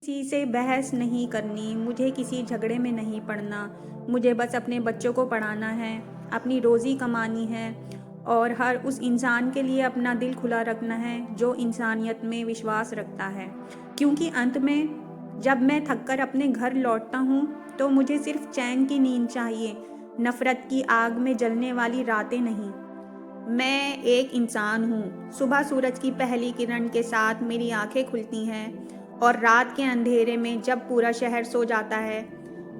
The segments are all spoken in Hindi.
किसी से बहस नहीं करनी, मुझे किसी झगड़े में नहीं पड़ना। मुझे बस अपने बच्चों को पढ़ाना है, अपनी रोज़ी कमानी है और हर उस इंसान के लिए अपना दिल खुला रखना है जो इंसानियत में विश्वास रखता है। क्योंकि अंत में जब मैं थककर अपने घर लौटता हूँ तो मुझे सिर्फ चैन की नींद चाहिए, नफ़रत की आग में जलने वाली रातें नहीं। मैं एक इंसान हूँ। सुबह सूरज की पहली किरण के साथ मेरी आंखें खुलती हैं और रात के अंधेरे में जब पूरा शहर सो जाता है,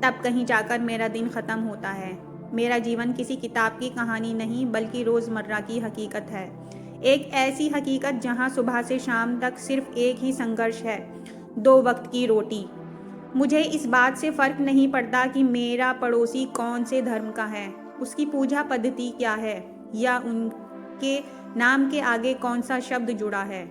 तब कहीं जाकर मेरा दिन ख़त्म होता है। मेरा जीवन किसी किताब की कहानी नहीं बल्कि रोज़मर्रा की हकीकत है। एक ऐसी हकीकत जहाँ सुबह से शाम तक सिर्फ एक ही संघर्ष है, 2 वक्त की रोटी। मुझे इस बात से फ़र्क नहीं पड़ता कि मेरा पड़ोसी कौन से धर्म का है, उसकी पूजा पद्धति क्या है या उनके नाम के आगे कौन सा शब्द जुड़ा है।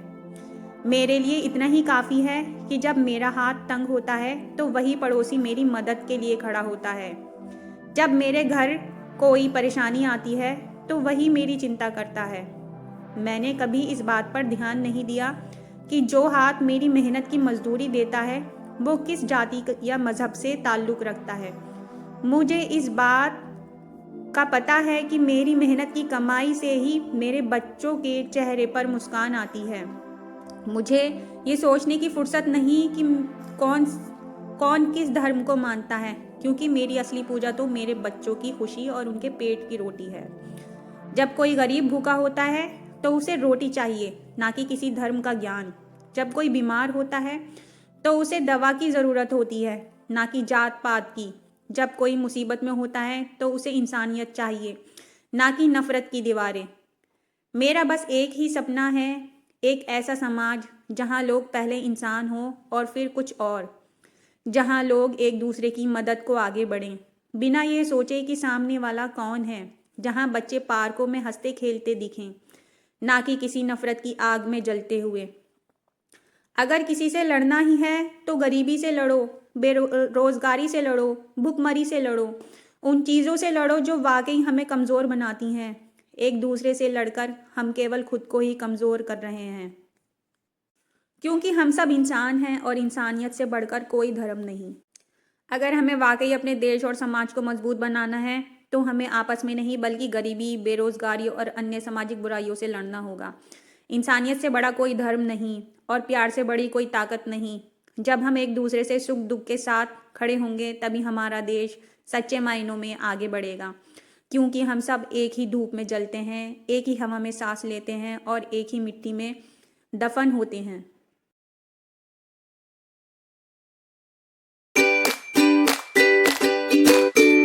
मेरे लिए इतना ही काफ़ी है कि जब मेरा हाथ तंग होता है तो वही पड़ोसी मेरी मदद के लिए खड़ा होता है। जब मेरे घर कोई परेशानी आती है तो वही मेरी चिंता करता है। मैंने कभी इस बात पर ध्यान नहीं दिया कि जो हाथ मेरी मेहनत की मजदूरी देता है वो किस जाति या मज़हब से ताल्लुक़ रखता है। मुझे इस बात का पता है कि मेरी मेहनत की कमाई से ही मेरे बच्चों के चेहरे पर मुस्कान आती है। मुझे ये सोचने की फुर्सत नहीं कि कौन कौन किस धर्म को मानता है, क्योंकि मेरी असली पूजा तो मेरे बच्चों की खुशी और उनके पेट की रोटी है। जब कोई गरीब भूखा होता है तो उसे रोटी चाहिए, ना कि किसी धर्म का ज्ञान। जब कोई बीमार होता है तो उसे दवा की ज़रूरत होती है, ना कि जात पात की। जब कोई मुसीबत में होता है तो उसे इंसानियत चाहिए, ना कि नफ़रत की दीवारें। मेरा बस एक ही सपना है, एक ऐसा समाज जहाँ लोग पहले इंसान हों और फिर कुछ और, जहाँ लोग एक दूसरे की मदद को आगे बढ़ें बिना ये सोचे कि सामने वाला कौन है, जहाँ बच्चे पार्कों में हंसते खेलते दिखें, ना कि किसी नफ़रत की आग में जलते हुए। अगर किसी से लड़ना ही है तो गरीबी से लड़ो, बेरोजगारी से लड़ो, भुखमरी से लड़ो, उन चीज़ों से लड़ो जो वाकई हमें कमज़ोर बनाती हैं। एक दूसरे से लड़कर हम केवल खुद को ही कमज़ोर कर रहे हैं, क्योंकि हम सब इंसान हैं और इंसानियत से बढ़कर कोई धर्म नहीं। अगर हमें वाकई अपने देश और समाज को मजबूत बनाना है तो हमें आपस में नहीं बल्कि गरीबी, बेरोजगारी और अन्य सामाजिक बुराइयों से लड़ना होगा। इंसानियत से बड़ा कोई धर्म नहीं और प्यार से बड़ी कोई ताकत नहीं। जब हम एक दूसरे से सुख दुख के साथ खड़े होंगे तभी हमारा देश सच्चे मायनों में आगे बढ़ेगा, क्योंकि हम सब एक ही धूप में जलते हैं, एक ही हवा में सांस लेते हैं और एक ही मिट्टी में दफन होते हैं।